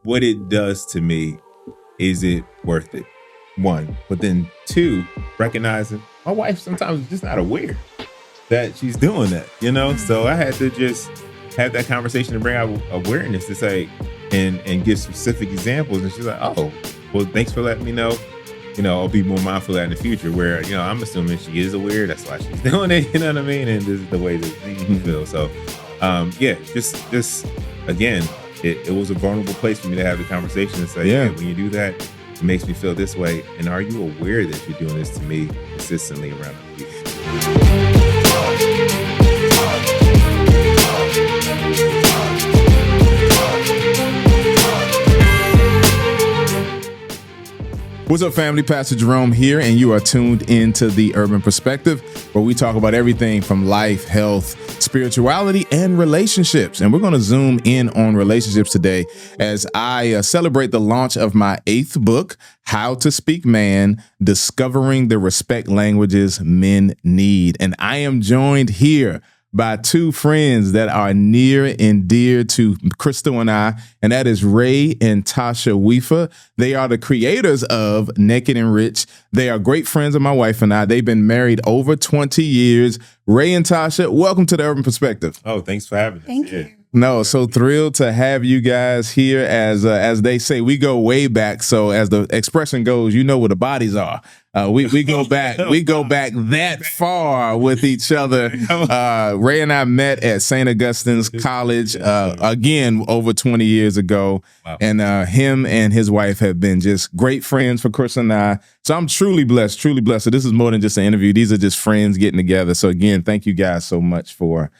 what it does to me, is it worth it? One, but then two, recognizing my wife sometimes is just not aware that she's doing that, So I had to just have that conversation and bring out awareness to say, and give specific examples. And she's like, oh, well, thanks for letting me know. I'll be more mindful of that in the future where, I'm assuming she is aware. That's why she's doing it. You know what I mean? And this is the way that you feel. So, just again, it was a vulnerable place for me to have the conversation and say, yeah, when you do that, it makes me feel this way. And are you aware that you're doing this to me consistently around other people? What's up, family? Pastor Jerome here, and you are tuned into The Urban Perspective, where we talk about everything from life, health, spirituality, and relationships. And we're going to zoom in on relationships today as I celebrate the launch of my 8th book, How to Speak Man, Discovering the Respect Languages Men Need. And I am joined here by two friends that are near and dear to Crystal and I, and that is Ray and Tasha Weefaa. They are the creators of Naked and Rich. They are great friends of my wife and I. They've been married over 20 years. Ray and Tasha, welcome to The Urban Perspective. Oh, thanks for having us. Thank you. No, so thrilled to have you guys here. As they say, we go way back. So as the expression goes, you know where the bodies are. We go back. We go back that far with each other. Ray and I met at St. Augustine's College again over 20 years ago. Wow. And him and his wife have been just great friends for Chris and I. So I'm truly blessed. So this is more than just an interview. These are just friends getting together. So again, thank you guys so much for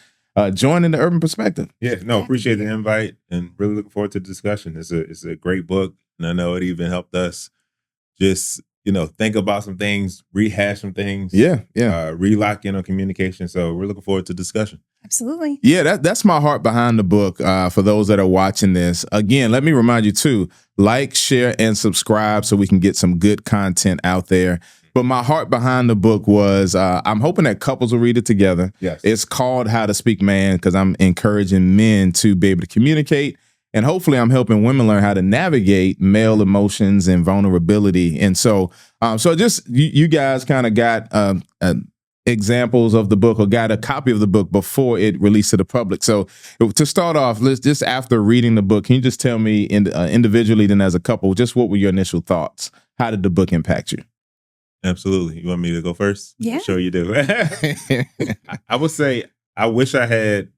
joining The Urban Perspective. Yeah, no, appreciate the invite and really looking forward to the discussion. It's a great book, and I know it even helped us just, think about some things, rehash some things. Relock in on communication. So we're looking forward to discussion. Absolutely. Yeah, that's my heart behind the book. For those that are watching this, again, let me remind you too, like, share, and subscribe so we can get some good content out there. But my heart behind the book was I'm hoping that couples will read it together. Yes. It's called How to Speak Man because I'm encouraging men to be able to communicate. And hopefully I'm helping women learn how to navigate male emotions and vulnerability. And so just you guys kind of got examples of the book or got a copy of the book before it released to the public. So to start off, let's just after reading the book, can you just tell me individually, then as a couple, just what were your initial thoughts? How did the book impact you? Absolutely. You want me to go first? Yeah. I'm sure you do. I would say I wish I had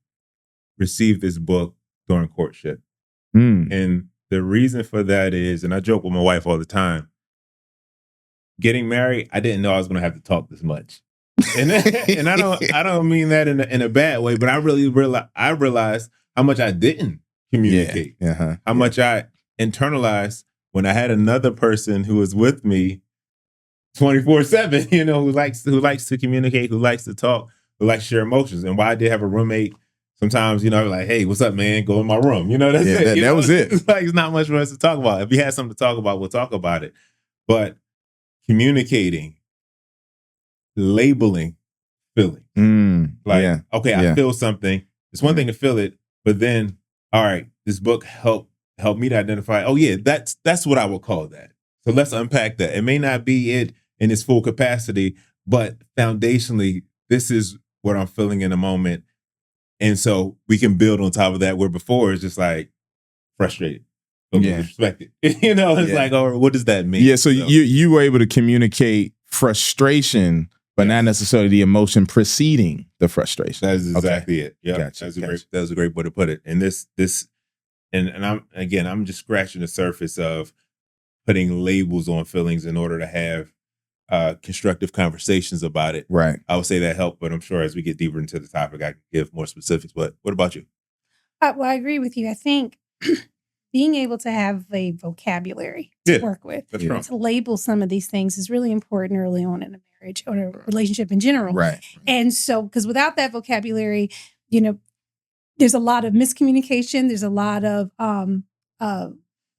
received this book during courtship. And the reason for that is, and I joke with my wife all the time, getting married, I didn't know I was going to have to talk this much. And I don't mean that in a bad way, but I really realized how much I didn't communicate. How much I internalized when I had another person who was with me 24/7, who likes to communicate, who likes to talk, who likes to share emotions. And while I did have a roommate, sometimes, like, hey, what's up, man? Go in my room. That's it. That was it. It's like, it's not much for us to talk about. If you had something to talk about, we'll talk about it. But communicating, labeling, feeling. I feel something. It's one thing to feel it, but then, all right, this book helped me to identify, oh yeah, that's what I would call that. So let's unpack that. It may not be it in its full capacity, but foundationally, this is what I'm feeling in a moment. And so we can build on top of that, where before it's just like frustrated, disrespected. It's like, oh, what does that mean? Yeah, so you were able to communicate frustration, but not necessarily the emotion preceding the frustration. That is exactly it. Yeah, gotcha, that was a great way to put it. And I'm just scratching the surface of putting labels on feelings in order to have constructive conversations about it. Right. I would say that helped, but I'm sure as we get deeper into the topic, I can give more specifics. But what about you? Well, I agree with you. I think being able to have a vocabulary to work with, to label some of these things is really important early on in a marriage or a relationship in general. Right. And so, because without that vocabulary, there's a lot of miscommunication. There's a lot of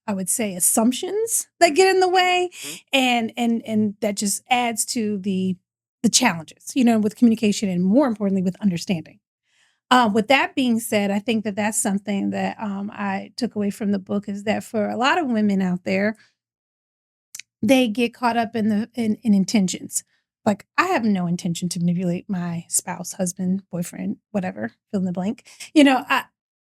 I would say assumptions that get in the way, and that just adds to the challenges, with communication and more importantly with understanding. With that being said, I think that that's something that I took away from the book is that for a lot of women out there, they get caught up in intentions. Like, I have no intention to manipulate my spouse, husband, boyfriend, whatever, fill in the blank. You know,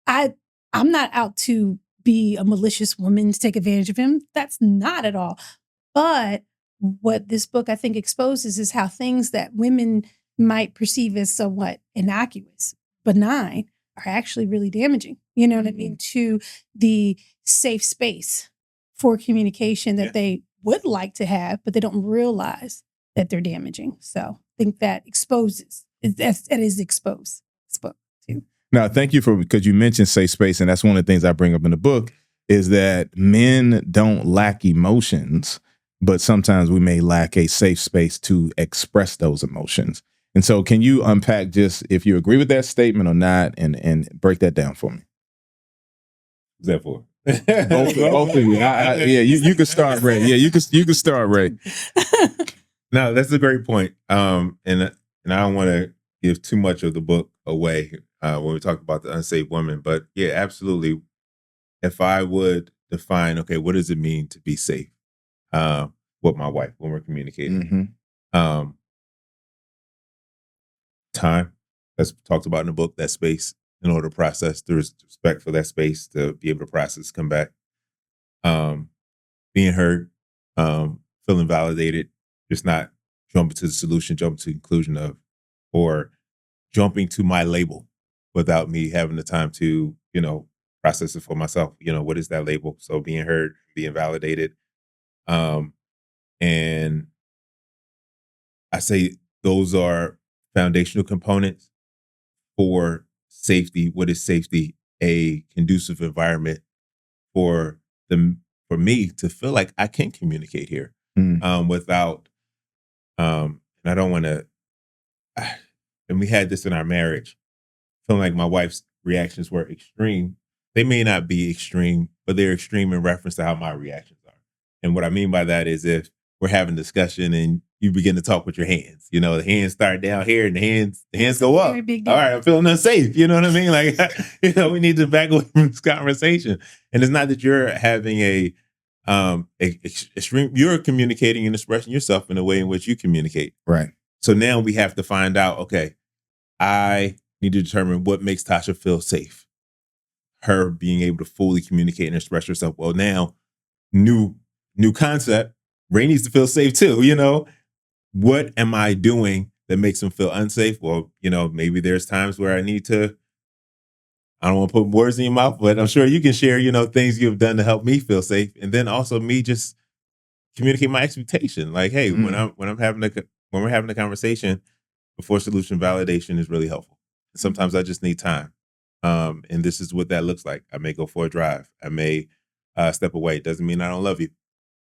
I'm not out to be a malicious woman to take advantage of him. That's not at all. But what this book I think exposes is how things that women might perceive as somewhat innocuous, benign, are actually really damaging. You know what I mean? To the safe space for communication that they would like to have, but they don't realize that they're damaging. So I think that exposes, that is exposed to. Now, thank you because you mentioned safe space, and that's one of the things I bring up in the book is that men don't lack emotions, but sometimes we may lack a safe space to express those emotions. And so can you unpack just if you agree with that statement or not and break that down for me? What's that for? Both of you. Yeah, you can start, Ray. Yeah, you can start, Ray. No, that's a great point. And I don't want to give too much of the book away when we talk about the unsafe woman, but yeah, absolutely. If I would define, okay, what does it mean to be safe with my wife when we're communicating? Mm-hmm. Time, that's talked about in the book, that space in order to process, there's respect for that space to be able to process, come back. Being heard, feeling validated, just not jumping to the solution, jumping to the conclusion of, or jumping to my label without me having the time to, process it for myself. What is that label? So being heard, being validated. And I say those are foundational components for safety. What is safety? A conducive environment for me to feel like I can communicate here without, and I don't want to, and we had this in our marriage, feeling like my wife's reactions were extreme. They may not be extreme, but they're extreme in reference to how my reactions are. And what I mean by that is if we're having a discussion and you begin to talk with your hands, the hands start down here and the hands go up. All right, I'm feeling unsafe. You know what I mean? Like, we need to back away from this conversation. And it's not that you're having a extreme, you're communicating and expressing yourself in a way in which you communicate. Right. So now we have to find out, okay, I need to determine what makes Tasha feel safe. Her being able to fully communicate and express herself. Well, now, new concept, Ray needs to feel safe too, What am I doing that makes him feel unsafe? Well, maybe there's times where I need to, I don't want to put words in your mouth, but I'm sure you can share, things you've done to help me feel safe. And then also me just communicate my expectation. Like, hey, when we're having a conversation, before solution validation is really helpful. And sometimes I just need time. And this is what that looks like. I may go for a drive. I may step away. It doesn't mean I don't love you.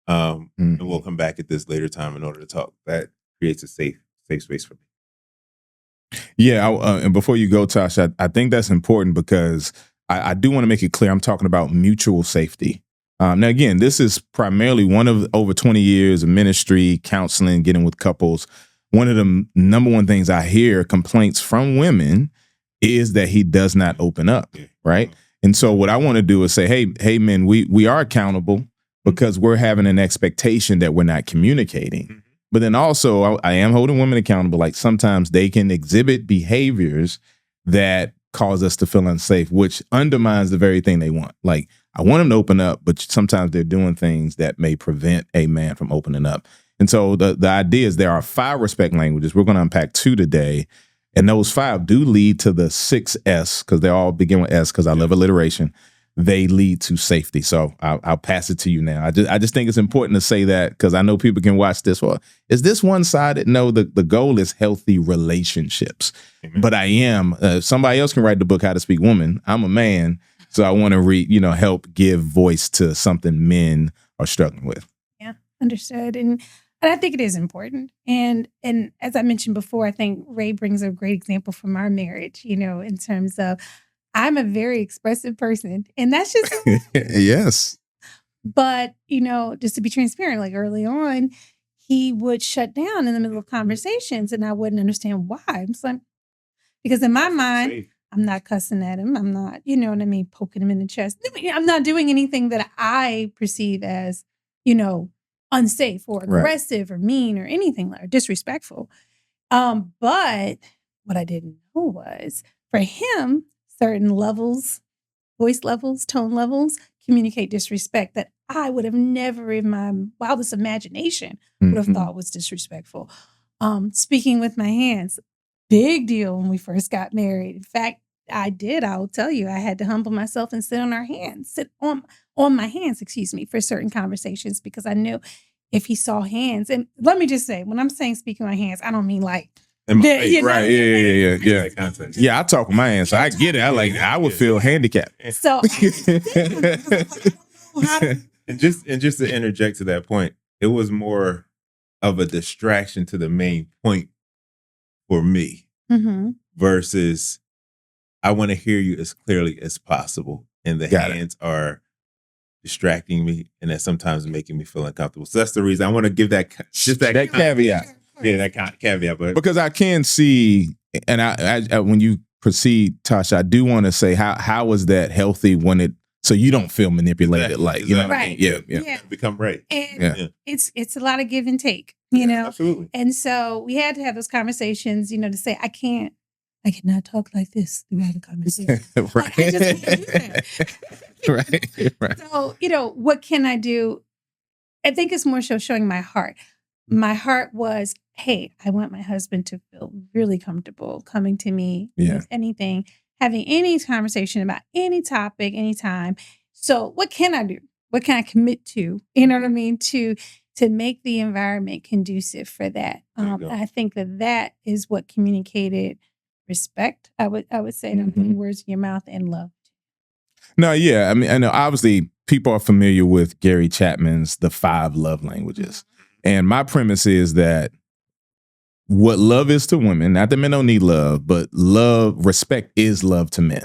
And we'll come back at this later time in order to talk. That creates a safe space for me. Yeah. And before you go, Tasha, I think that's important because I do want to make it clear I'm talking about mutual safety. Now, again, this is primarily one of over 20 years of ministry, counseling, getting with couples. One of the number one things I hear complaints from women is that he does not open up, right? And so what I want to do is say, hey, men, we are accountable because we're having an expectation that we're not communicating. Mm-hmm. But then also I am holding women accountable. Like sometimes they can exhibit behaviors that cause us to feel unsafe, which undermines the very thing they want. Like I want them to open up, but sometimes they're doing things that may prevent a man from opening up. And so the idea is there are 5 respect languages. We're going to unpack 2 today. And those 5 do lead to the 6 S, because they all begin with S, because I love alliteration. They lead to safety. So I'll pass it to you now. I just think it's important to say that because I know people can watch this. Well, is this one-sided? No, the goal is healthy relationships. Amen. But I am, somebody else can write the book, How to Speak Woman. I'm a man. So I want to help give voice to something men are struggling with. Yeah, understood. And I think it is important. And as I mentioned before, I think Ray brings a great example from our marriage, in terms of I'm a very expressive person. And that's just yes. But, just to be transparent, like early on, he would shut down in the middle of conversations and I wouldn't understand why. I'm just like, because in my mind, I'm not cussing at him. I'm not, you know what I mean, poking him in the chest. I'm not doing anything that I perceive as, you know, unsafe or aggressive or mean or anything like or disrespectful. But what I didn't know was for him, certain levels, voice levels, tone levels, communicate disrespect that I would have never in my wildest imagination would have thought was disrespectful. Speaking with my hands, big deal when we first got married. In fact, I'll tell you, I had to humble myself and sit on my hands, for certain conversations because I knew if he saw hands, and let me just say, when I'm saying speaking my hands, I don't mean like right. Yeah, I talk with my hands, so I get it. I would feel handicapped. So and just to interject to that point, it was more of a distraction to the main point for me versus I want to hear you as clearly as possible. And the hands are distracting me and that sometimes making me feel uncomfortable. So that's the reason I want to give that caveat. Yeah, that caveat. But because I can see, and I when you proceed, Tasha, I do want to say how was that healthy when it so you don't feel manipulated, you know what I mean? Yeah. Become right. And it's a lot of give and take, you know. Absolutely. And so we had to have those conversations, you know, to say I cannot talk like this throughout the conversation. Right. I just can't do that. Right. So, you know, what can I do? I think it's more so showing my heart. My heart was, hey, I want my husband to feel really comfortable coming to me with anything, having any conversation about any topic, anytime. So what can I do? What can I commit to? You know what I mean? To make the environment conducive for that. I think that is what communicated respect. I would say, don't put words in your mouth, and love. No, yeah. I mean, I know obviously people are familiar with Gary Chapman's The 5 Love Languages. And my premise is that what love is to women, not that men don't need love, but respect is love to men.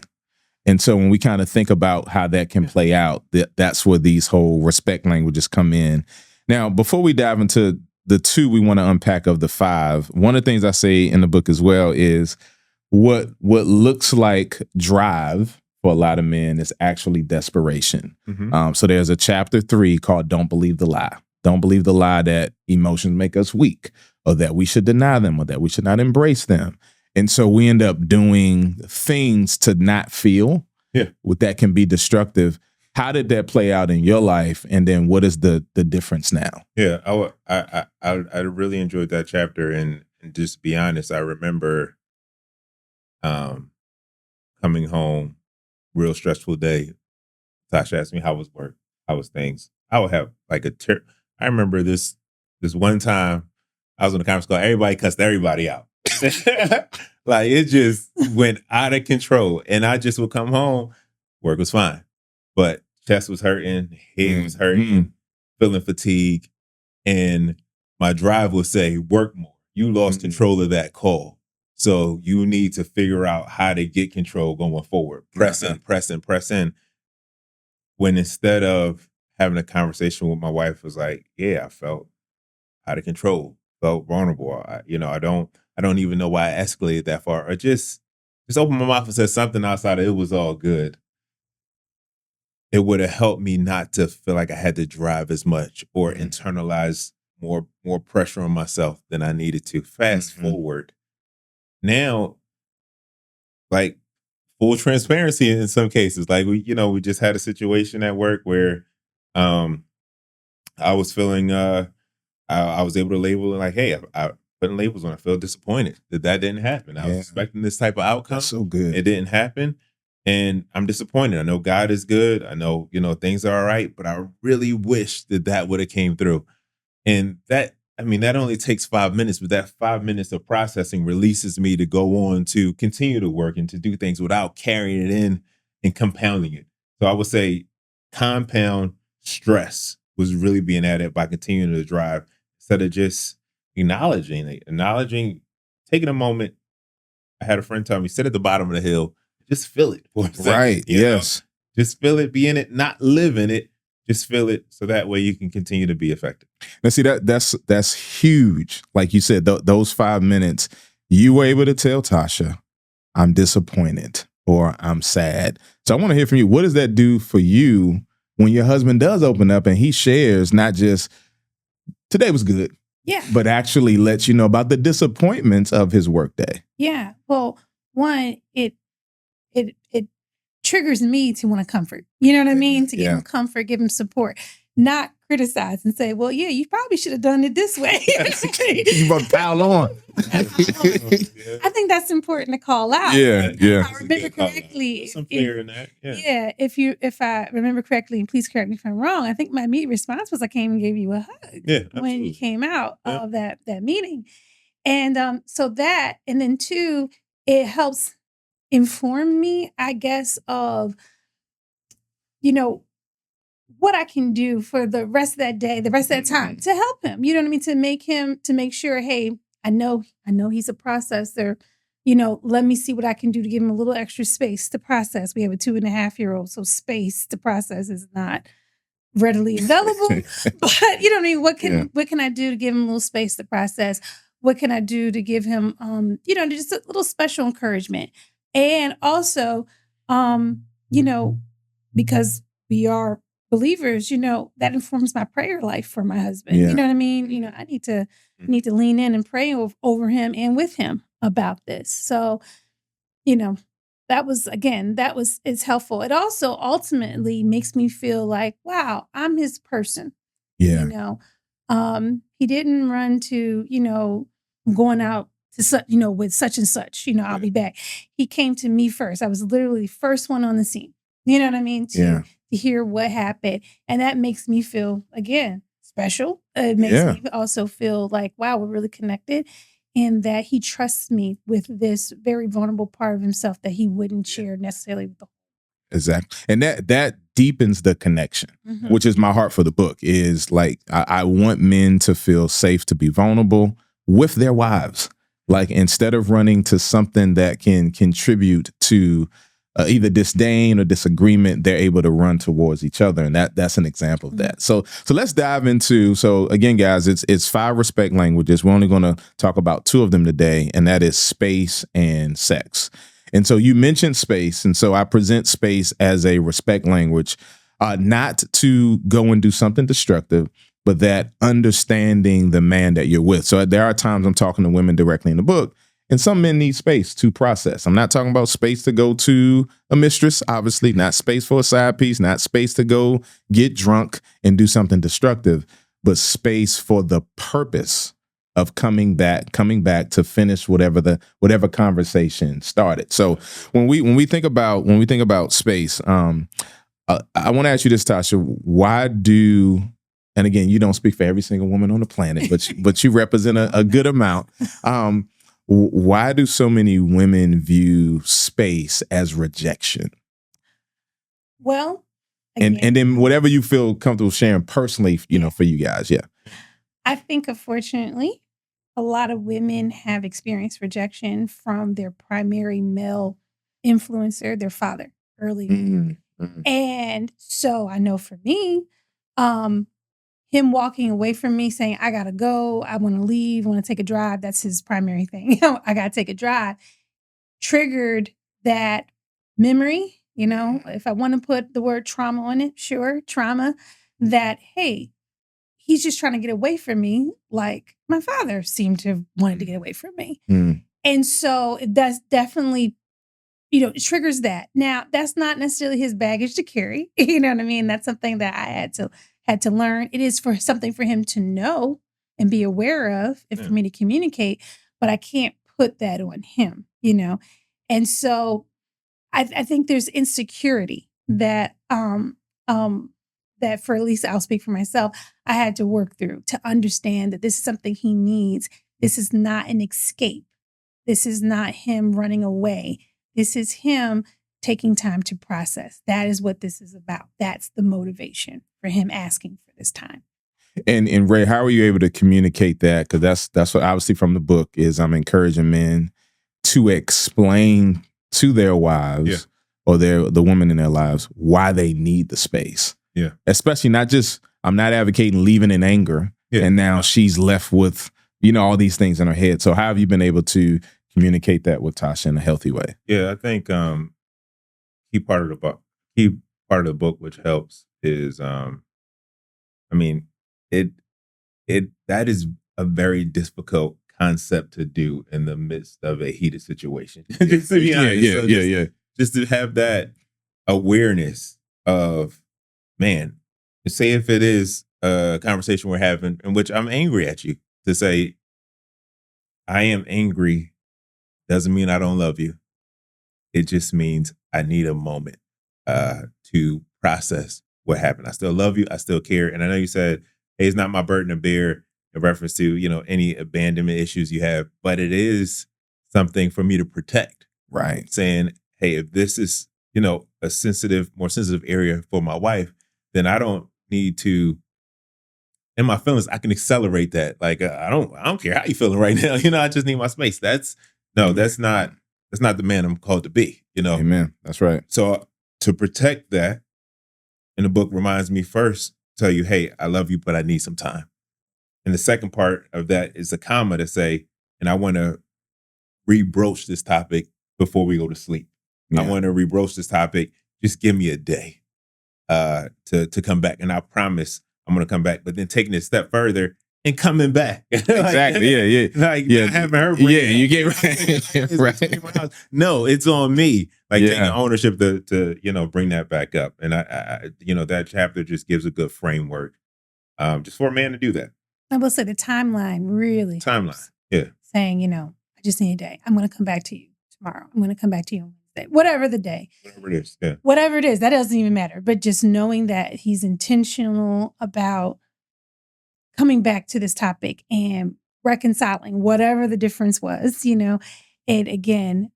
And so when we kind of think about how that can play out, that's where these whole respect languages come in. Now, before we dive into the 2 we want to unpack of the 5, one of the things I say in the book as well is what looks like drive for a lot of men is actually desperation. So there's a chapter 3 called Don't Believe the Lie. Don't believe the lie that emotions make us weak, or that we should deny them, or that we should not embrace them. And so we end up doing things to not feel. That can be destructive. How did that play out in your life? And then what is the difference now? Yeah, I really enjoyed that chapter. And just to be honest, I remember coming home, real stressful day. Tasha asked me how was work, how was things. I would have like I remember this one time I was on the conference call, everybody cussed everybody out. Like it just went out of control. And I just would come home, work was fine. But chest was hurting, head was hurting, feeling fatigue. And my drive would say, work more. You lost control of that call. So you need to figure out how to get control going forward. Press in. When instead of having a conversation with my wife was like, yeah, I felt out of control, felt vulnerable. I don't even know why I escalated that far. Or just open my mouth and said something outside of it was all good. It would have helped me not to feel like I had to drive as much or internalize more pressure on myself than I needed to. Fast forward. Now, like full transparency in some cases, like we just had a situation at work where I was feeling I was able to label it like, hey, I putting labels on. I feel disappointed that didn't happen. I was expecting this type of outcome. That's so good. It didn't happen. And I'm disappointed. I know God is good. I know, things are all right, but I really wish that would have came through. And that only takes 5 minutes, but that 5 minutes of processing releases me to go on to continue to work and to do things without carrying it in and compounding it. So I would say compound stress was really being added by continuing to drive instead of just acknowledging, taking a moment. I had a friend tell me, sit at the bottom of the hill, just feel it for a second. Right. Yes. Just feel it, be in it, not live in it. Just feel it, so that way you can continue to be effective. Now, see, that's huge. Like you said, those 5 minutes, you were able to tell Tasha, I'm disappointed. or I'm sad. So I want to hear from you. What does that do for you when your husband does open up and he shares not just today was good, but actually lets you know about the disappointments of his workday? Yeah. Well, one, it triggers me to want to comfort. You know what I mean? To give him comfort, give him support, not criticize and say, well, yeah, you probably should have done it this way. You about to pile on. I think that's important to call out. Yeah. If I remember correctly. Some fear in that. Yeah. If I remember correctly, and please correct me if I'm wrong, I think my immediate response was I came and gave you a hug when you came out of that meeting. And so that, and then two, it helps inform me, I guess, of, what I can do for the rest of that day, the rest of that time to help him. You know what I mean? To make sure, hey, I know he's a processor. Let me see what I can do to give him a little extra space to process. We have a 2.5-year-old, so space to process is not readily available. But you know what I mean? What can I do to give him a little space to process? What can I do to give him, just a little special encouragement? And also, because we are believers, that informs my prayer life for my husband. You know what I mean? I need to lean in and pray over him and with him about this. So, it's helpful. It also ultimately makes me feel like, wow, I'm his person. Yeah. He didn't run to, going out to with such and such, I'll be back. He came to me first. I was literally the first one on the scene. You know what I mean? To hear what happened. And that makes me feel, again, special. It makes me also feel like, wow, we're really connected. And that he trusts me with this very vulnerable part of himself that he wouldn't share necessarily with the whole. Exactly. And that deepens the connection, which is my heart for the book, is like, I want men to feel safe to be vulnerable with their wives. Like, instead of running to something that can contribute to either disdain or disagreement, they're able to run towards each other. And that's an example of that. So let's dive into, so again, guys, it's 5 respect languages. We're only going to talk about 2 of them today, and that is space and sex. And so you mentioned space. And so I present space as a respect language, not to go and do something destructive, but that understanding the man that you're with. So there are times I'm talking to women directly in the book, and some men need space to process. I'm not talking about space to go to a mistress, obviously, not space for a side piece, not space to go get drunk and do something destructive, but space for the purpose of coming back to finish whatever conversation started. So when we think about space, I want to ask you this, Tasha. Why do, and again, you don't speak for every single woman on the planet, but you represent a good amount. Why do so many women view space as rejection? Well, again, and then whatever you feel comfortable sharing personally, for you guys, I think, unfortunately, a lot of women have experienced rejection from their primary male influencer, their father, early. And so I know for me, him walking away from me saying, I got to go, I want to leave, I want to take a drive. That's his primary thing. I got to take a drive. Triggered that memory, if I want to put the word trauma on it, sure, trauma, that, hey, he's just trying to get away from me like my father seemed to have wanted to get away from me. And so that's definitely, it triggers that. Now, that's not necessarily his baggage to carry. You know what I mean? That's something that I had to learn. It is something for him to know and be aware of, and for me to communicate, but I can't put that on him, And so I think there's insecurity that that, for at least I'll speak for myself, I had to work through to understand that this is something he needs. This is not an escape. This is not him running away. This is him taking time to process. That is what this is about. That's the motivation for him asking for this time. And Ray, how are you able to communicate that? Because that's what, obviously, from the book, is I'm encouraging men to explain to their wives or the woman in their lives why they need the space. Yeah. Especially not just, I'm not advocating leaving in anger and now she's left with, all these things in her head. So how have you been able to communicate that with Tasha in a healthy way? Yeah, I think key part of the book which helps is that is a very difficult concept to do in the midst of a heated situation. Just to be honest. Just to have that awareness of, man, say if it is a conversation we're having in which I'm angry at you, to say, I am angry doesn't mean I don't love you. It just means I need a moment to process what happened. I still love you. I still care. And I know you said, hey, it's not my burden to bear in reference to, any abandonment issues you have, but it is something for me to protect. Right. Saying, hey, if this is, a more sensitive area for my wife, then I don't need to, in my feelings, I can accelerate that. Like, I don't care how you feeling right now. I just need my space. That's not the man I'm called to be, Amen. That's right. So to protect that, and the book reminds me first, tell you, hey, I love you, but I need some time. And the second part of that is a comma to say, and I want to rebroach this topic before we go to sleep. Yeah. I want to rebroach this topic. Just give me a day to come back. And I promise I'm going to come back. But then taking it a step further and coming back. Exactly. Not having her. You get right. No, it's on me. Taking ownership to bring that back up. And I that chapter just gives a good framework just for a man to do that. I will say the timeline really. Yeah. Saying, I just need a day. I'm going to come back to you tomorrow. I'm going to come back to you on Wednesday. Whatever the day. Whatever it is. Yeah. Whatever it is. That doesn't even matter. But just knowing that he's intentional about coming back to this topic and reconciling whatever the difference was, it again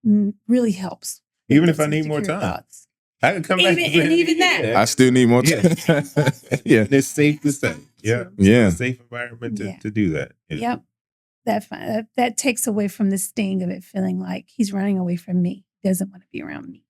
really helps. Even if I need more time. Thoughts. I can come back. Even that. I still need more time. Yeah. And it's safe to say. Yeah. Yeah. It's a safe environment to do that. Yep. That takes away from the sting of it feeling like he's running away from me. Doesn't want to be around me.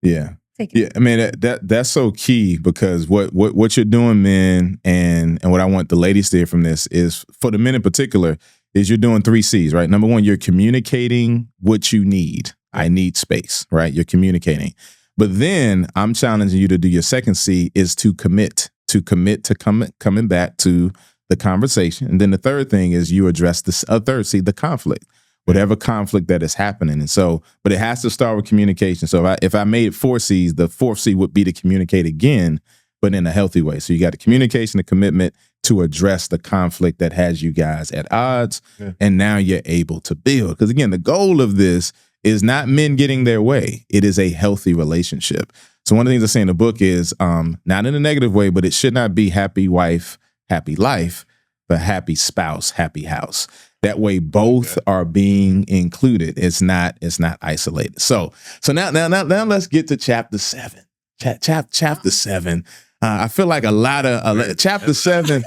Yeah. I mean, that's so key, because what you're doing, men, and what I want the ladies to hear from this is, for the men in particular, is you're doing 3 C's, right? Number 1, you're communicating what you need. I need space, right? You're communicating. But then I'm challenging you to do your second C, is to commit to coming back to the conversation. And then the third thing is you address third C, the conflict, whatever conflict that is happening. And so, but it has to start with communication. So if I made 4 C's, the 4th C would be to communicate again, but in a healthy way. So you got the communication, the commitment to address the conflict that has you guys at odds. Yeah. And now you're able to build. Because again, the goal of this is not men getting their way. It is a healthy relationship. So one of the things I say in the book is, not in a negative way, but it should not be happy wife, happy life, but happy spouse, happy house. That way both are being included. It's not isolated. So now let's get to chapter 7. Chapter 7. I feel like a lot of chapter 7.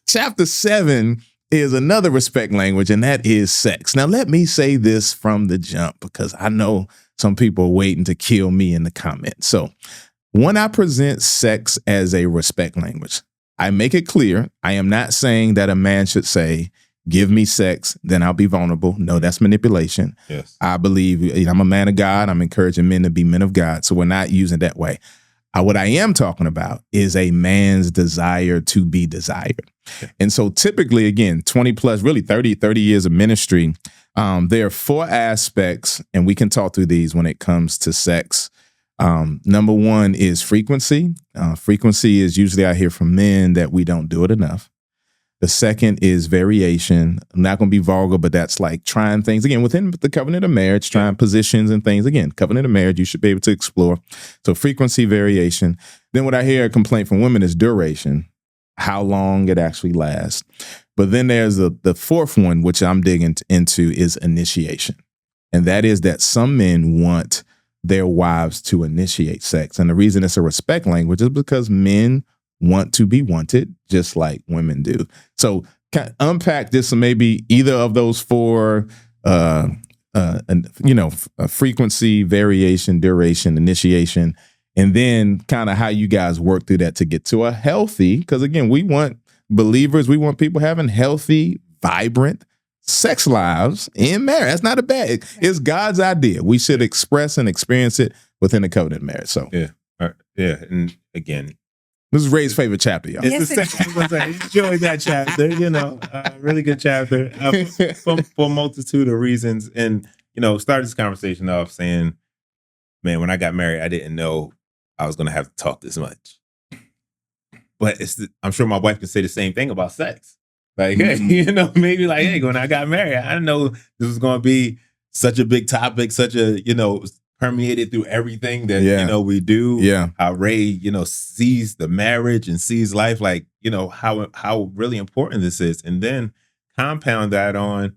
Chapter 7 is another respect language, and that is sex. Now, let me say this from the jump, because I know some people are waiting to kill me in the comments. So when I present sex as a respect language, I make it clear, I am not saying that a man should say, give me sex, then I'll be vulnerable. No, that's manipulation. Yes. I believe, I'm a man of God. I'm encouraging men to be men of God. So we're not using it that way. What I am talking about is a man's desire to be desired. Okay. And so typically, again, 20 plus, really 30 years of ministry, there are 4 aspects, and we can talk through these when it comes to sex. Number 1 is frequency. Frequency is usually, I hear from men that we don't do it enough. The second is variation. I'm not going to be vulgar, but that's like trying things, again, within the covenant of marriage, trying positions and things. Again, covenant of marriage, you should be able to explore. So frequency, variation. Then what I hear a complaint from women is duration, how long it actually lasts. But then there's the 4th one, which I'm digging into, is initiation. And that is that some men want their wives to initiate sex. And the reason it's a respect language is because men want to be wanted just like women do. So unpack this, maybe either of those 4, frequency, variation, duration, initiation, and then kind of how you guys work through that to get to a healthy, because again, we want believers, we want people having healthy, vibrant sex lives in marriage. That's not a bad, it's God's idea. We should express and experience it within the covenant marriage. So yeah, and again, this is Ray's favorite chapter, y'all. it's the same. I enjoyed that chapter. Really good chapter for a multitude of reasons. And started this conversation off saying, "Man, when I got married, I didn't know I was going to have to talk this much." But I'm sure my wife can say the same thing about sex. Like, hey, maybe like, hey, when I got married, I didn't know this was going to be such a big topic, such a, permeated through everything that, we do. Yeah. How Ray, sees the marriage and sees life, like, how really important this is. And then compound that on.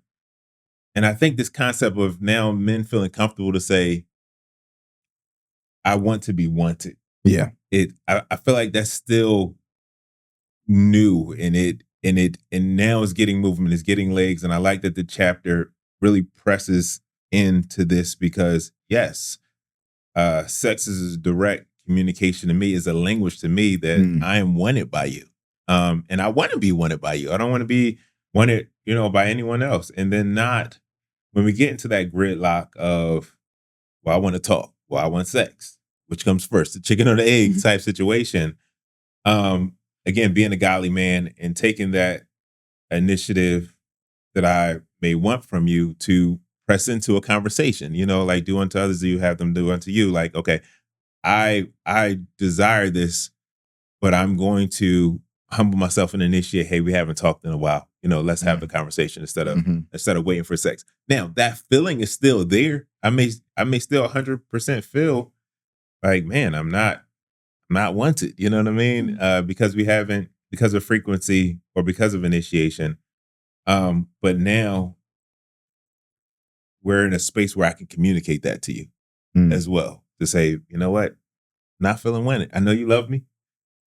And I think this concept of now men feeling comfortable to say, I want to be wanted. Yeah. I feel like that's still new and now it's getting movement, it's getting legs. And I like that the chapter really presses into this because yes, sex is a direct communication to me, is a language to me that I am wanted by you. And I want to be wanted by you. I don't want to be wanted, by anyone else. And then not when we get into that gridlock of, well, I want to talk. Well, I want sex. Which comes first, the chicken or the egg type situation. Again, being a godly man and taking that initiative that I may want from you to press into a conversation, like do unto others, you have them do unto you. Like, okay, I desire this, but I'm going to humble myself and initiate, hey, we haven't talked in a while. Let's have the conversation instead of waiting for sex. Now that feeling is still there. I may still 100% feel like, man, I'm not wanted. You know what I mean? Because of frequency or because of initiation. But now we're in a space where I can communicate that to you as well. To say, you know what? Not feeling wanted. I know you love me.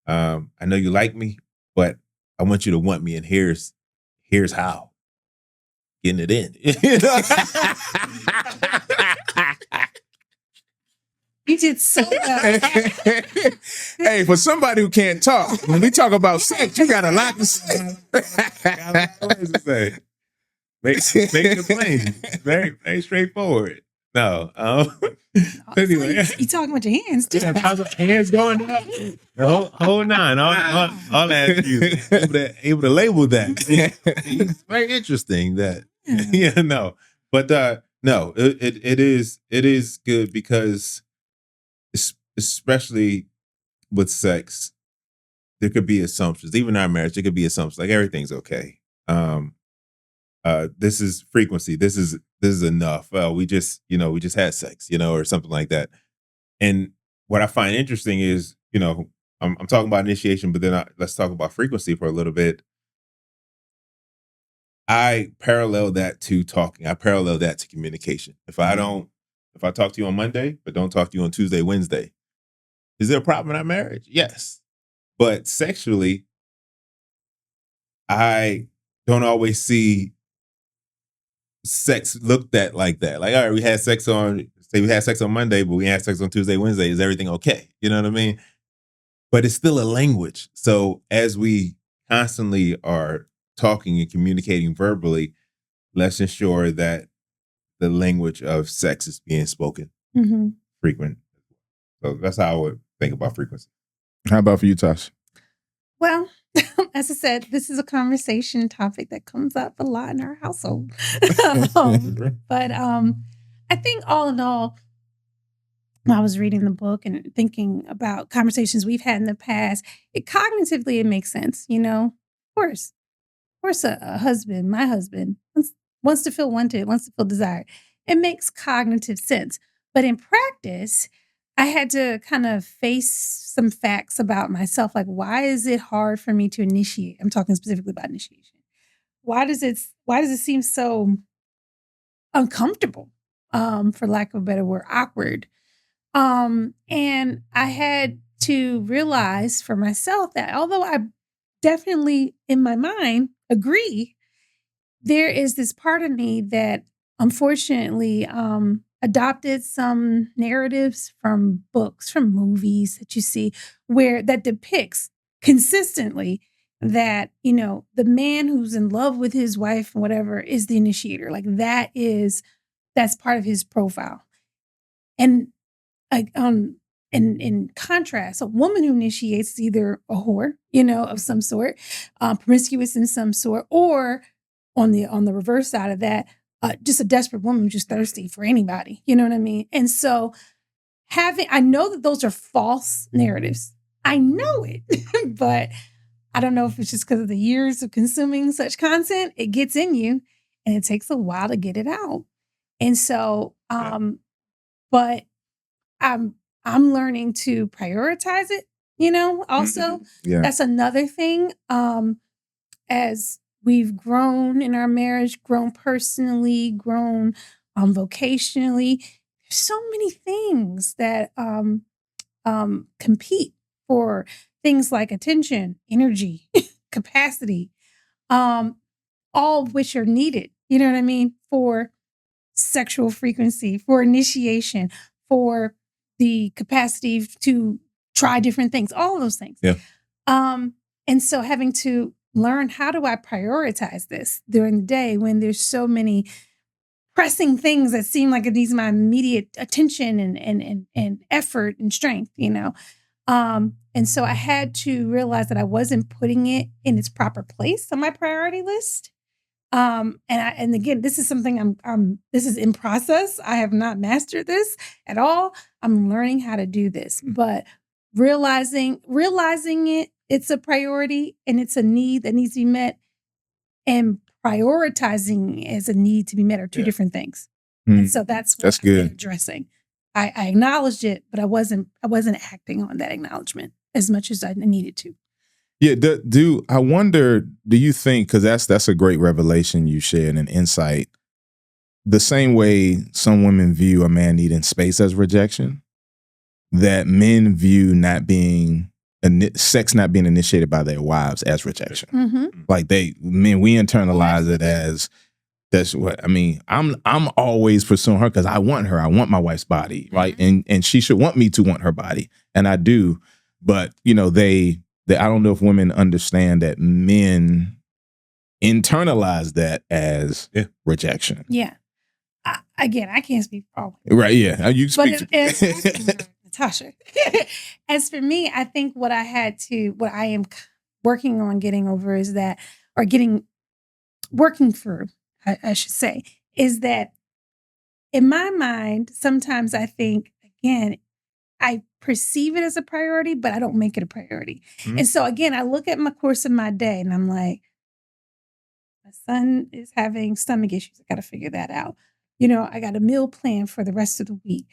I know you like me, but I want you to want me. And here's how. Getting it in. You did so well. Hey, for somebody who can't talk, when we talk about sex, you got a lot to say. Make it plain. Very, very straightforward. No. Anyway. You talking with your hands too. Hands going up. The whole nine. All that. Able to label that. It's very interesting that. No. But no, it is good because especially with sex, there could be assumptions. Even in our marriage, there could be assumptions. Like everything's okay. This is frequency. This is enough. We just had sex, or something like that. And what I find interesting is, I'm talking about initiation, but then let's talk about frequency for a little bit. I parallel that to talking. I parallel that to communication. If I talk to you on Monday, but don't talk to you on Tuesday, Wednesday, is there a problem in our marriage? Yes. But sexually, I don't always see sex looked at like that. Like, all right, we had sex on Monday, but we had sex on Tuesday, Wednesday. Is everything okay? You know what I mean? But it's still a language. So as we constantly are talking and communicating verbally, let's ensure that the language of sex is being spoken frequent. So that's how I would think about frequency. How about for you, Tasha? Well, as I said, this is a conversation topic that comes up a lot in our household. But I think all in all, when I was reading the book and thinking about conversations we've had in the past, cognitively it makes sense. Of course, a husband, my husband, wants to feel wanted, wants to feel desired. It makes cognitive sense. But in practice, I had to kind of face some facts about myself. Like, why is it hard for me to initiate? I'm talking specifically about initiation. Why does it seem so uncomfortable, for lack of a better word, awkward? And I had to realize for myself that although I definitely in my mind agree, there is this part of me that unfortunately adopted some narratives from books, from movies that you see where that depicts consistently that, the man who's in love with his wife and whatever is the initiator. Like that's part of his profile. And in contrast, a woman who initiates is either a whore, of some sort, promiscuous in some sort, or on the reverse side of that, just a desperate woman who's just thirsty for anybody. You know what I mean? And so I know that those are false narratives. I know it, but I don't know if it's just because of the years of consuming such content. It gets in you, and it takes a while to get it out. And so, but I'm learning to prioritize it. Also, that's another thing. As we've grown in our marriage, grown personally, grown vocationally, there's so many things that compete for things like attention, energy, capacity, all of which are needed, you know what I mean, for sexual frequency, for initiation, for the capacity to try different things, all of those things. Yeah. And so having to learn, how do I prioritize this during the day when there's so many pressing things that seem like it needs my immediate attention and effort and strength, and so I had to realize that I wasn't putting it in its proper place on my priority list. And again, this is something this is in process. I have not mastered this at all. I'm learning how to do this, but realizing it's a priority and it's a need that needs to be met, and prioritizing as a need to be met are two different things. And so that's what I've been addressing. I acknowledged it, but I wasn't acting on that acknowledgement as much as I needed to. Yeah, I wonder, do you think, because that's a great revelation you shared, an insight, the same way some women view a man needing space as rejection, that men view sex not being initiated by their wives as rejection. Mm-hmm. Like we internalize it as, that's what I mean. I'm always pursuing her because I want her. I want my wife's body, right? Mm-hmm. And she should want me to want her body, and I do. But I don't know if women understand that men internalize that as rejection. Yeah. Again, I can't speak for all. Right? Yeah. You speak. Tasha. As for me, I think what I am working on getting over is that, or working through, I should say, is that in my mind, sometimes I think, again, I perceive it as a priority, but I don't make it a priority. Mm-hmm. And so again, I look at my course of my day and I'm like, my son is having stomach issues. I got to figure that out. I got a meal plan for the rest of the week.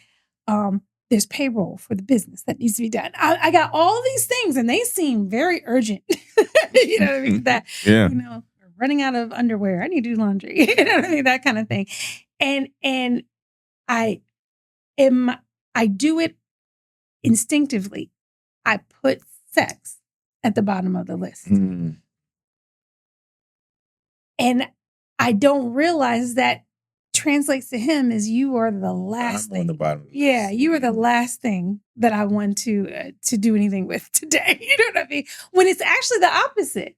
There's payroll for the business that needs to be done. I got all these things and they seem very urgent. You know what I mean? That, we're running out of underwear. I need to do laundry. You know what I mean? That kind of thing. And I do it instinctively. I put sex at the bottom of the list. Mm. And I don't realize that translates to him as, you are the last thing. On the bottom. Yeah, you are the last thing that I want to do anything with today. You know what I mean? When it's actually the opposite.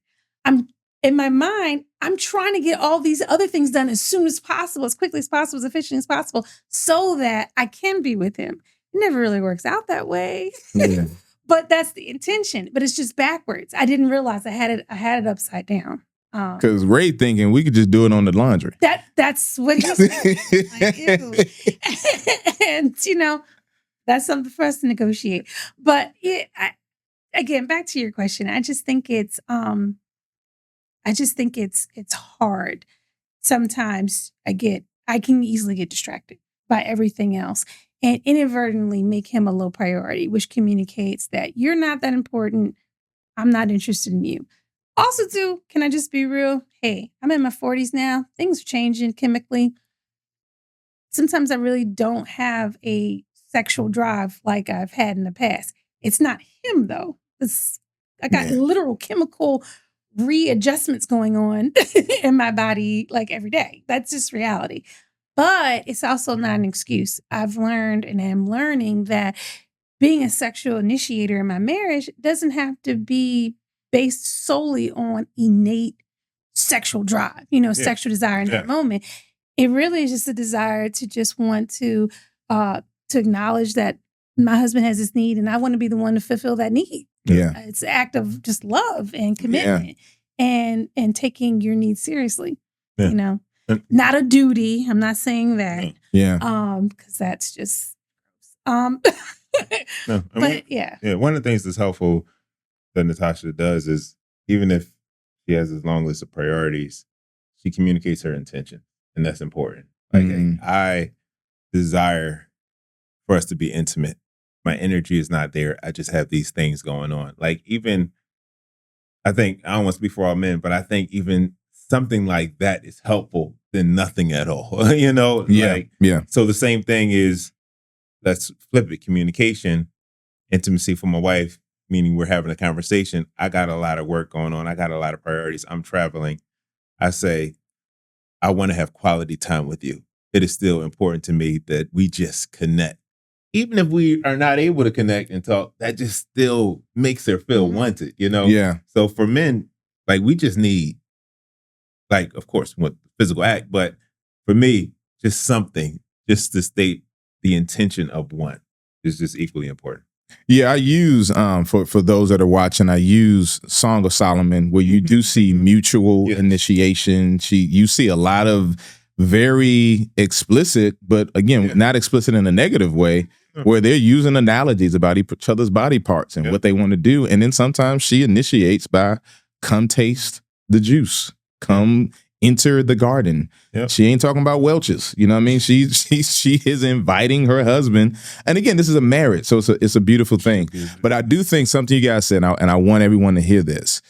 In my mind, I'm trying to get all these other things done as soon as possible, as quickly as possible, as efficient as possible, so that I can be with him. It never really works out that way. Yeah. But that's the intention. But it's just backwards. I didn't realize I had it upside down. Because Ray thinking we could just do it on the laundry. That's what he said. Like, ew. And that's something for us to negotiate. But again, back to your question, I just think it's hard. Sometimes I can easily get distracted by everything else and inadvertently make him a low priority, which communicates that you're not that important. I'm not interested in you. Also, too, can I just be real? Hey, I'm in my 40s now. Things are changing chemically. Sometimes I really don't have a sexual drive like I've had in the past. It's not him, though. I got literal chemical readjustments going on in my body like every day. That's just reality. But it's also not an excuse. I've learned and am learning that being a sexual initiator in my marriage doesn't have to be based solely on innate sexual drive, sexual desire in that moment. It really is just a desire to just want to acknowledge that my husband has this need and I want to be the one to fulfill that need. Yeah. It's an act of just love and commitment and taking your needs seriously, Yeah. you know, not a duty. I'm not saying that. Yeah. Cause that's just, No, but yeah. One of the things that's helpful that Natasha does is even if she has this long list of priorities, she communicates her intention, and that's important. Like I desire for us to be intimate. My energy is not there. I just have these things going on. Like even, I think, I don't want to speak for all men, but I think even something like that is helpful than nothing at all. You know? Yeah. So the same thing is, let's flip it, communication, intimacy for my wife, meaning we're having a conversation. I got a lot of work going on. I got a lot of priorities. I'm traveling. I say, I want to have quality time with you. It is still important to me that we just connect. Even if we are not able to connect and talk, that just still makes her feel wanted, you know? Yeah. So for men, like we just need, like, of course, with physical act, but for me, just something, just to state the intention of one is just equally important. Yeah, I use for those that are watching, I use Song of Solomon, where you do see mutual initiation. You see a lot of very explicit, but again, not explicit in a negative way, where they're using analogies about each other's body parts and what they want to do. And then sometimes she initiates by, come taste the juice, come enter the garden. She ain't talking about Welch's. You know what I mean? She is inviting her husband. And again, this is a marriage, so it's a beautiful thing. But I do think something you guys said, and I want everyone to hear this.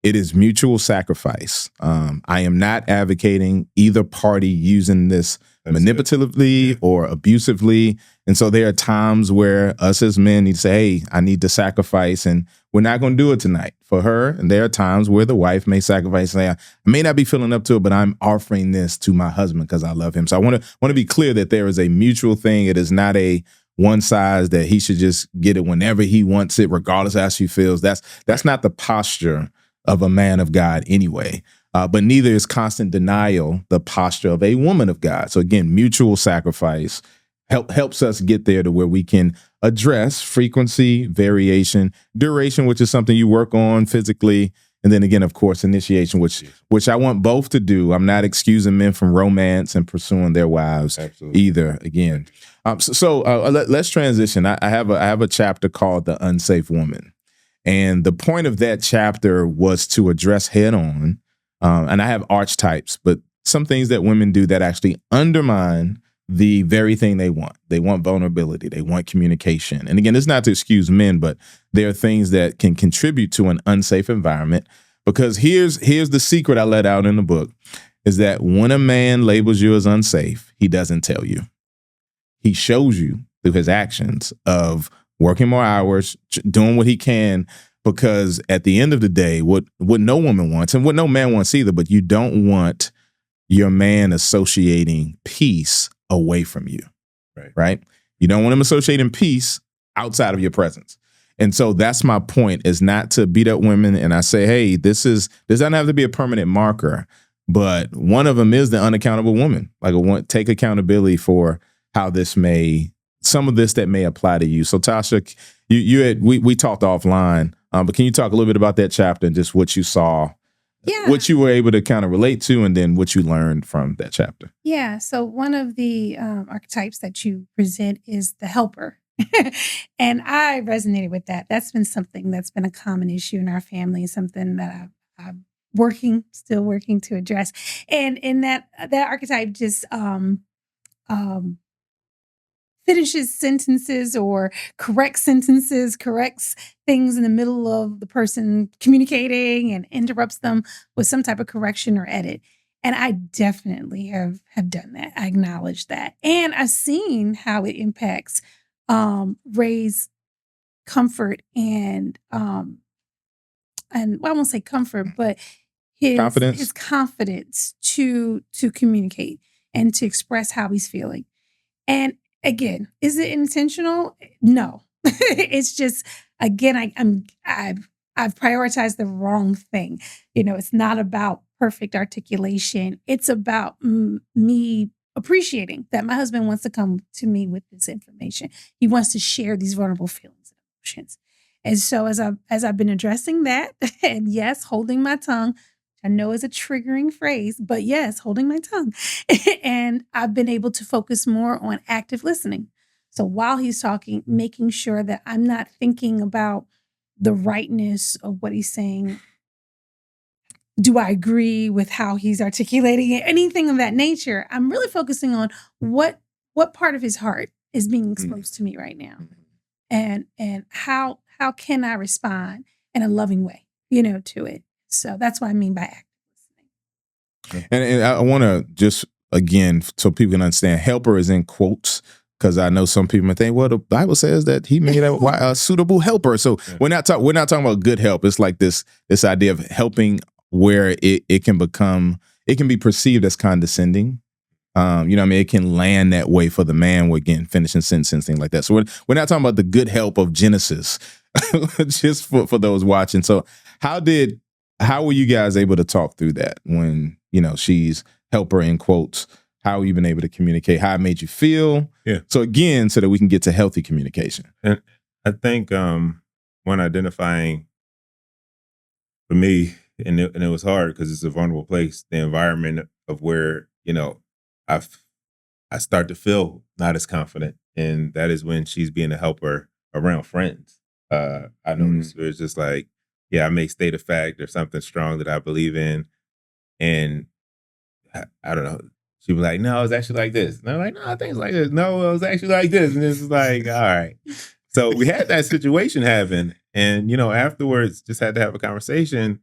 It is mutual sacrifice. I am not advocating either party using this manipulatively or abusively. And so there are times where us as men need to say, hey, I need to sacrifice, and we're not going to do it tonight for her. And there are times where the wife may sacrifice, say, I may not be feeling up to it, but I'm offering this to my husband because I love him. So I want to be clear that there is a mutual thing. It is not a one size that he should just get it whenever he wants it, regardless of how she feels. That's not the posture of a man of God anyway. But neither is constant denial the posture of a woman of God. So again, mutual sacrifice helps us get there to where we can address frequency, variation, duration, which is something you work on physically. And then again, of course, initiation, which I want both to do. I'm not excusing men from romance and pursuing their wives either. Again, so let's transition. I have a chapter called The Unsafe Woman. And the point of that chapter was to address head on, and I have archetypes, but some things that women do that actually undermine the very thing they want. They want vulnerability. They want communication. And again, it's not to excuse men, but there are things that can contribute to an unsafe environment. Because here's the secret I let out in the book, is that when a man labels you as unsafe, he doesn't tell you. He shows you through his actions of working more hours, doing what he can, because at the end of the day, what no woman wants, and what no man wants either, but you don't want your man associating peace away from you, right? You don't want him associating peace outside of your presence. And so that's my point, is not to beat up women. And I say, hey, this doesn't have to be a permanent marker, but one of them is the unaccountable woman. Like, take accountability for how some of this that may apply to you. So Tasha, we talked offline, but can you talk a little bit about that chapter and just what you saw, what you were able to kind of relate to, and then what you learned from that chapter? Yeah. So one of the archetypes that you present is the helper. And I resonated with that. That's been something that's been a common issue in our family, something that I'm still working to address. And in that archetype just finishes sentences or corrects things in the middle of the person communicating and interrupts them with some type of correction or edit. And I definitely have done that. I acknowledge that. And I've seen how it impacts Ray's comfort and well, I won't say comfort, but his confidence to communicate and to express how he's feeling. And again, is it intentional? No. It's just, again, I've prioritized the wrong thing. You know, it's not about perfect articulation. It's about me appreciating that my husband wants to come to me with this information. He wants to share these vulnerable feelings and emotions. And so as I've been addressing that, and yes, holding my tongue, I know is a triggering phrase, but yes, holding my tongue. And I've been able to focus more on active listening. So while he's talking, making sure that I'm not thinking about the rightness of what he's saying. Do I agree with how he's articulating it? Anything of that nature. I'm really focusing on what part of his heart is being exposed to me right now. And how can I respond in a loving way, to it. So that's what I mean by active listening. And I want to just, again, so people can understand, helper is in quotes, because I know some people might think, well, the Bible says that he made a suitable helper. So we're not talking about good help. It's like this idea of helping where it can be perceived as condescending. It can land that way for the man. We're again finishing sentences, things like that. So we're not talking about the good help of Genesis, just for those watching. So how were you guys able to talk through that when, she's helper in quotes? How have you been able to communicate? How it made you feel? Yeah. So again, so that we can get to healthy communication. And I think when identifying for me, and it was hard because it's a vulnerable place, the environment of where, I start to feel not as confident. And that is when she's being a helper around friends. I noticed it was just like, I may state a fact or something strong that I believe in. And I don't know. She'd be like, no, it's actually like this. And I'm like, no, I think it's like this. No, it was actually like this. And this is like, all right. So we had that situation happen. And, afterwards, just had to have a conversation,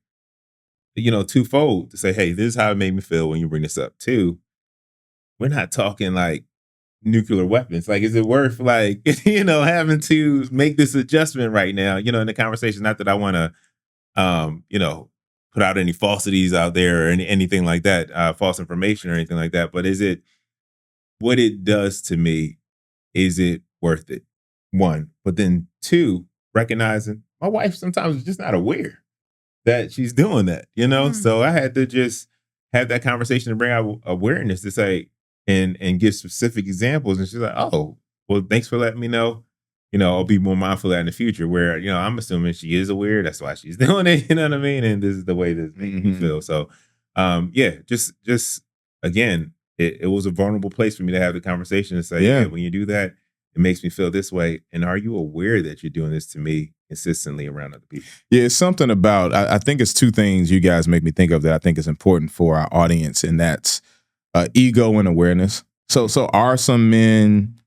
twofold to say, hey, this is how it made me feel when you bring this up. Two, we're not talking like nuclear weapons. Like, is it worth like, having to make this adjustment right now, in the conversation? Not that I want to, put out any falsities out there or anything like that, false information or anything like that. But is it what it does to me? Is it worth it? One, but then two, recognizing my wife sometimes is just not aware that she's doing that, So I had to just have that conversation to bring out awareness to say, and give specific examples. And she's like, oh, well, thanks for letting me know. I'll be more mindful of that in the future where, I'm assuming she is aware. That's why she's doing it. You know what I mean? And this is the way this makes me feel. So, just again, it was a vulnerable place for me to have the conversation and say, yeah, when you do that, it makes me feel this way. And are you aware that you're doing this to me consistently around other people? Yeah, it's something about, I think it's two things you guys make me think of that I think is important for our audience. And that's ego and awareness. So are some men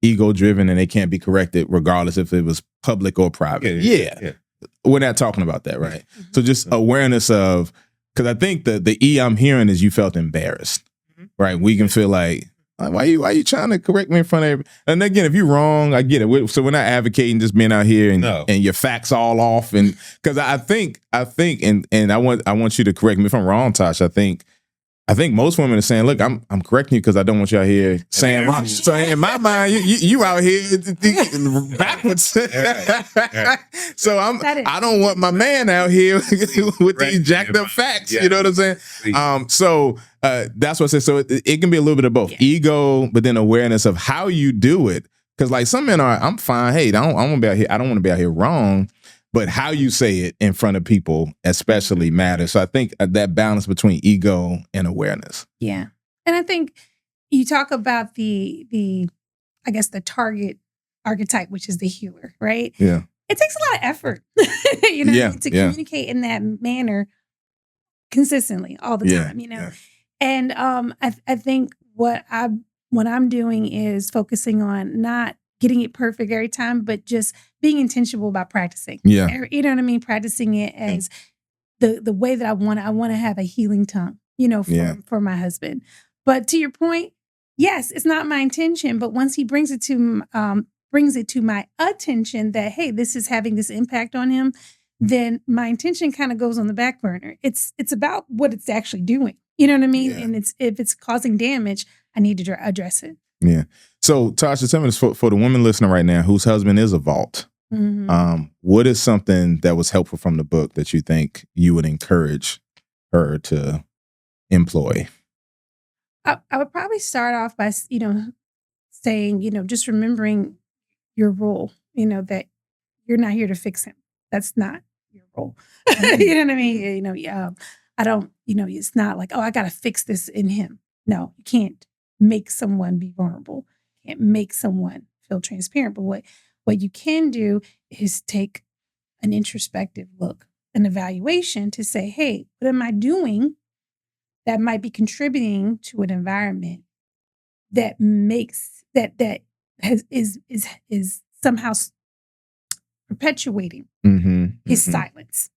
ego driven and they can't be corrected regardless if it was public or private? Yeah. We're not talking about that, right? So just awareness of, because I think the E I'm hearing is you felt embarrassed, right? We can feel like, why you trying to correct me in front of everybody? And again, if you're wrong, I get it. So we're not advocating just being out here and your facts all off. And because I think, and I want you to correct me if I'm wrong, Tosh. I think most women are saying, look, I'm correcting you because I don't want you out here saying wrong. So in my mind, you out here backwards. So I don't want my man out here with these jacked up facts. You know what I'm saying? So that's what I said. So it can be a little bit of both ego, but then awareness of how you do it. Because like some men are, I'm fine. Hey, I don't want to be out here wrong. But how you say it in front of people especially matters. So I think that balance between ego and awareness. Yeah. And I think you talk about the target archetype, which is the healer, right? Yeah. It takes a lot of effort, to communicate in that manner consistently all the time, Yeah. And I think what I'm doing is focusing on not getting it perfect every time, but just being intentional about practicing. Yeah. You know what I mean? Practicing it as the way that I want to have a healing tongue, for my husband. But to your point, yes, it's not my intention, but once he brings it to my attention that, hey, this is having this impact on him, then my intention kind of goes on the back burner. It's about what it's actually doing. You know what I mean? Yeah. And if it's causing damage, I need to address it. Yeah. So, Tasha, tell me this for the woman listening right now whose husband is a vault. What is something that was helpful from the book that you think you would encourage her to employ? I would probably start off by, saying, just remembering your role, that you're not here to fix him. That's not your role. You know what I mean? I don't, it's not like, oh, I got to fix this in him. No, you can't make someone be vulnerable. You can't make someone feel transparent. But what you can do is take an introspective look, an evaluation to say, hey, what am I doing that might be contributing to an environment that makes is somehow perpetuating his silence,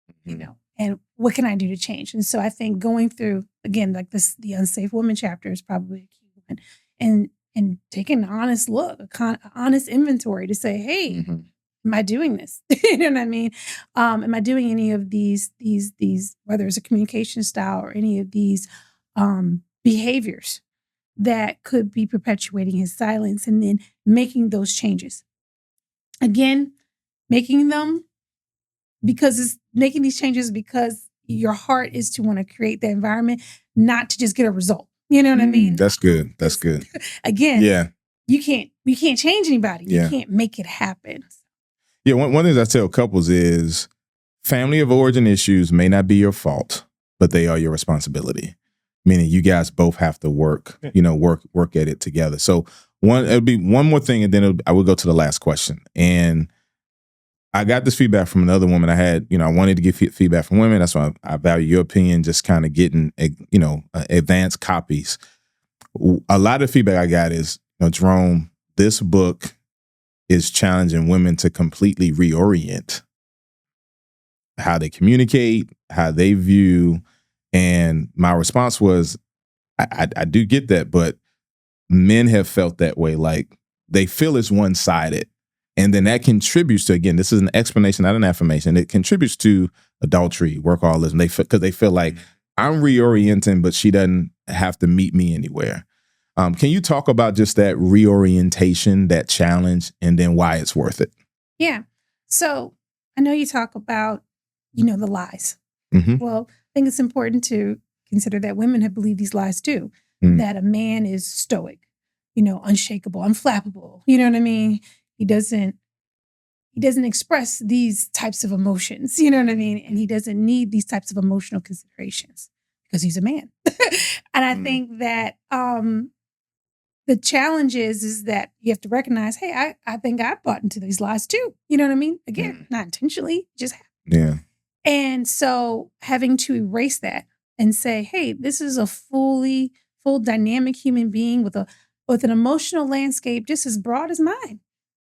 and what can I do to change? And so I think going through, again, like the unsafe woman chapter is probably a key one, and taking an honest look, an honest inventory to say, hey, am I doing this? You know what I mean? Am I doing any of these, whether it's a communication style or any of these behaviors that could be perpetuating his silence, and then making those changes. Again, making these changes because your heart is to want to create the environment, not to just get a result. You know what I mean? That's good. That's good. Again, you can't change anybody. You can't make it happen. Yeah, one of the things I tell couples is family of origin issues may not be your fault, but they are your responsibility. Meaning you guys both have to work at it together. So it'll be one more thing, and then I will go to the last question. And I got this feedback from another woman. I wanted to get feedback from women. That's why I value your opinion, just kind of getting, advanced copies. A lot of feedback I got is, Jerome, this book is challenging women to completely reorient how they communicate, how they view. And my response was, I do get that, but men have felt that way. Like they feel it's one-sided. And then that contributes to, again, this is an explanation, not an affirmation. It contributes to adultery, workaholism. Because they feel like I'm reorienting, but she doesn't have to meet me anywhere. Can you talk about just that reorientation, that challenge, and then why it's worth it? Yeah. So I know you talk about, the lies. Well, I think it's important to consider that women have believed these lies too, that a man is stoic, unshakable, unflappable. You know what I mean? He doesn't express these types of emotions, you know what I mean? And he doesn't need these types of emotional considerations because he's a man. And I think that the challenge is that you have to recognize, hey, I think I bought into these lies too. You know what I mean? Again, not intentionally, just happened. Yeah. And so having to erase that and say, hey, this is a full dynamic human being with an emotional landscape just as broad as mine.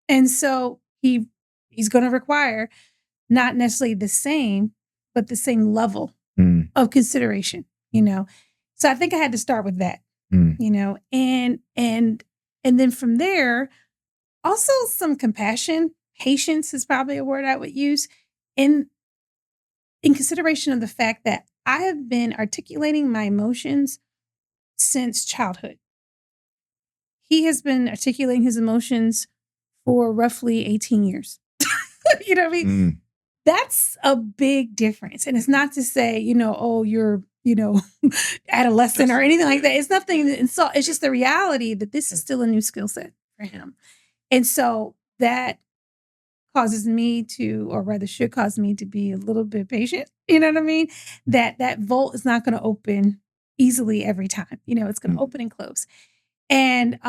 And so he's going to require not necessarily the same, but the same level of consideration, So I think I had to start with that, and then from there, also some compassion, patience is probably a word I would use in consideration of the fact that I have been articulating my emotions since childhood. He has been articulating his emotions for roughly 18 years. You know what I mean? That's a big difference. And it's not to say, you're, adolescent or anything like that. It's nothing to insult. It's just the reality that this is still a new skill set for him. And so that causes me to, or rather should cause me to be a little bit patient. You know what I mean? That vault is not going to open easily every time. It's going to open and close. And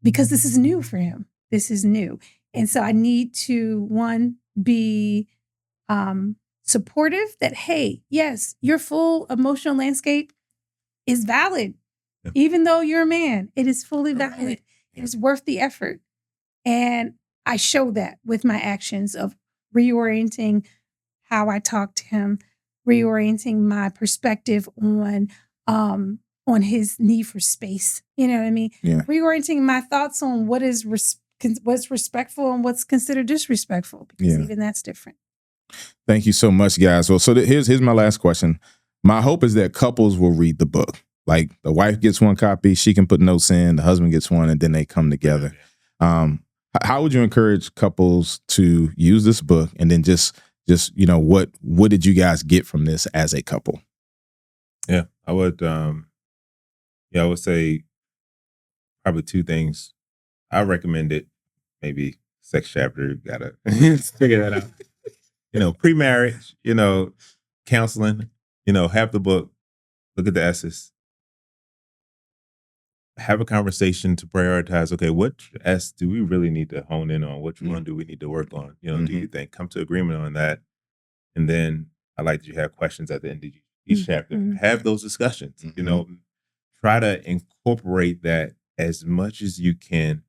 because this is new for him. This is new. And so I need to, one, be supportive that, hey, yes, your full emotional landscape is valid. Yeah. Even though you're a man, it is fully valid. It is worth the effort. And I show that with my actions of reorienting how I talk to him, reorienting my perspective on his need for space. You know what I mean? Yeah. Reorienting my thoughts on what's respectful and what's considered disrespectful, because even that's different. Thank you so much, guys. Well, so here's my last question. My hope is that couples will read the book. Like the wife gets one copy, she can put notes in, the husband gets one, and then they come together. How would you encourage couples to use this book? And then just what did you guys get from this as a couple? Yeah, I would Yeah, I would say probably two things. I recommend it. Maybe sex chapter, gotta figure that out. Pre-marriage, counseling, have the book, look at the S's, have a conversation to prioritize, okay, which S do we really need to hone in on? Which one do we need to work on? Do you think? Come to agreement on that. And then I like that you have questions at the end of each chapter. Have those discussions, try to incorporate that as much as you can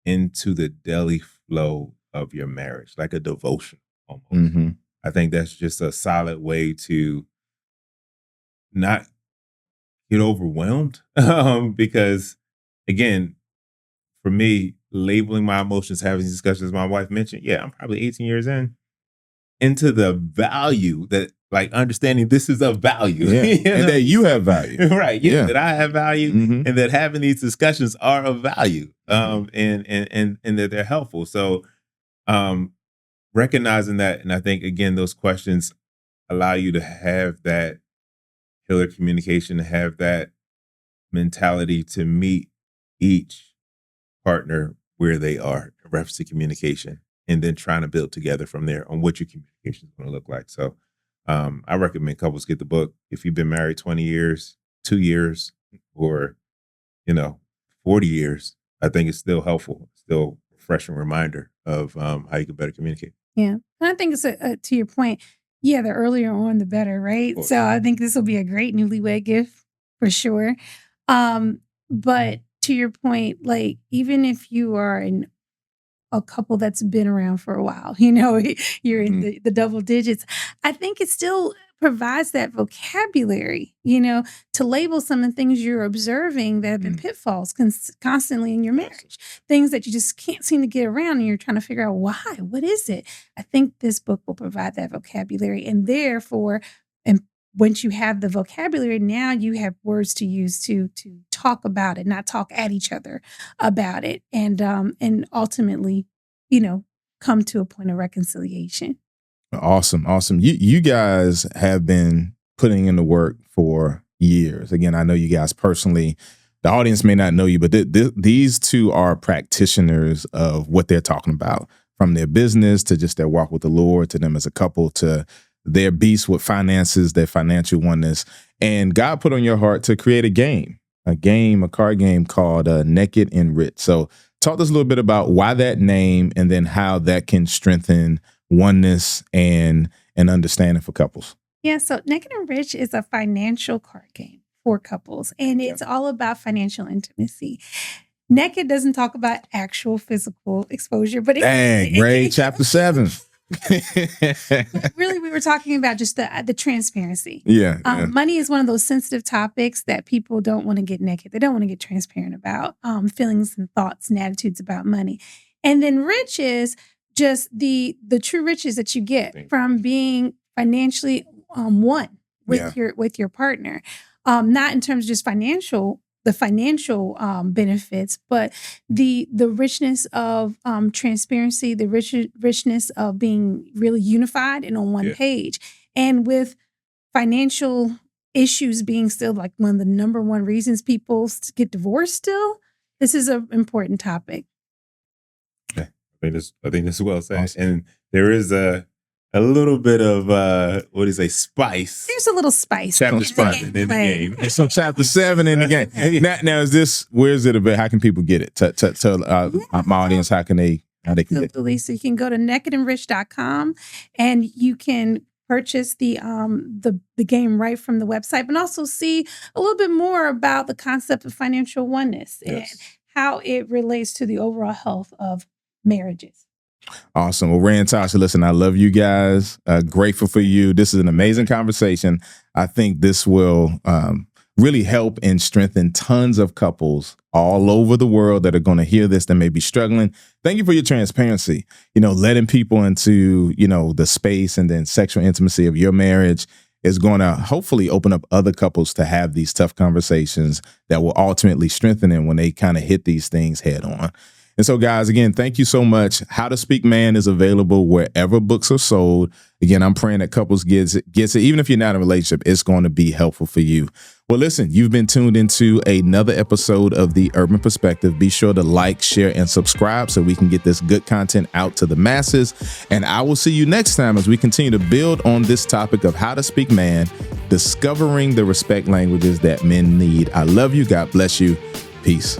into the daily flow of your marriage, like a devotion almost. I think that's just a solid way to not get overwhelmed. Because again, for me, labeling my emotions, having these discussions, as my wife mentioned, I'm probably 18 years into the value that, like, understanding this is of value. And that you have value. Right. That I have value, and that having these discussions are of value. And that they're helpful. So recognizing that, and I think again, those questions allow you to have that pillar communication, to have that mentality to meet each partner where they are in reference to communication, and then trying to build together from there on what your communication is going to look like. So I recommend couples get the book. If you've been married 20 years, 2 years, or 40 years, I think it's still helpful, still a refreshing reminder of how you can better communicate. Yeah. And I think it's to your point, the earlier on, the better, right? So I think this will be a great newlywed gift for sure. But to your point, like, even if you are in a couple that's been around for a while, you're in the double digits, I think it still provides that vocabulary, to label some of the things you're observing that have been pitfalls constantly in your marriage, things that you just can't seem to get around, and you're trying to figure out why, what is it? I think this book will provide that vocabulary, and therefore, once you have the vocabulary, now you have words to use to talk about it, not talk at each other about it, and ultimately, come to a point of reconciliation. Awesome. You guys have been putting in the work for years. Again, I know you guys personally. The audience may not know you, but these two are practitioners of what they're talking about, from their business to just their walk with the Lord, to them as a couple, to their beast with finances, their financial oneness. And God put on your heart to create a card game called Naked and Rich. So talk to us a little bit about why that name, and then how that can strengthen oneness and understanding for couples. Yeah, so Naked and Rich is a financial card game for couples, and it's all about financial intimacy. Naked doesn't talk about actual physical exposure, but Ray, chapter 7. Really, we were talking about just the transparency. Yeah. Money is one of those sensitive topics that people don't want to get naked. They don't want to get transparent about feelings and thoughts and attitudes about money. And then rich is just the true riches that you get from being financially one with your partner. Not in terms of just the financial benefits, but the richness of transparency, the richness of being really unified and on one page. And with financial issues being still like one of the number one reasons people get divorced still, this is an important topic. I think that's well said. Awesome. And there is a little bit of spice. There's a little spice. Chapter 5 in the game. There's some chapter 7 in the game. Now is this? Where is it about? How can people get it? Tell my audience how can they get it? Absolutely. So you can go to nakedandrich.com, and you can purchase the game right from the website, but also see a little bit more about the concept of financial oneness and how it relates to the overall health of marriages. Awesome. Well, Ray and Tasha, listen, I love you guys. Grateful for you. This is an amazing conversation. I think this will really help and strengthen tons of couples all over the world that are going to hear this, that may be struggling. Thank you for your transparency. Letting people into, the space and then sexual intimacy of your marriage is going to hopefully open up other couples to have these tough conversations that will ultimately strengthen them when they kind of hit these things head on. And so, guys, again, thank you so much. How to Speak Man is available wherever books are sold. Again, I'm praying that couples gets it. Even if you're not in a relationship, it's going to be helpful for you. Well, listen, you've been tuned into another episode of The Urban Perspective. Be sure to like, share, and subscribe so we can get this good content out to the masses. And I will see you next time as we continue to build on this topic of how to speak man, discovering the respect languages that men need. I love you. God bless you. Peace.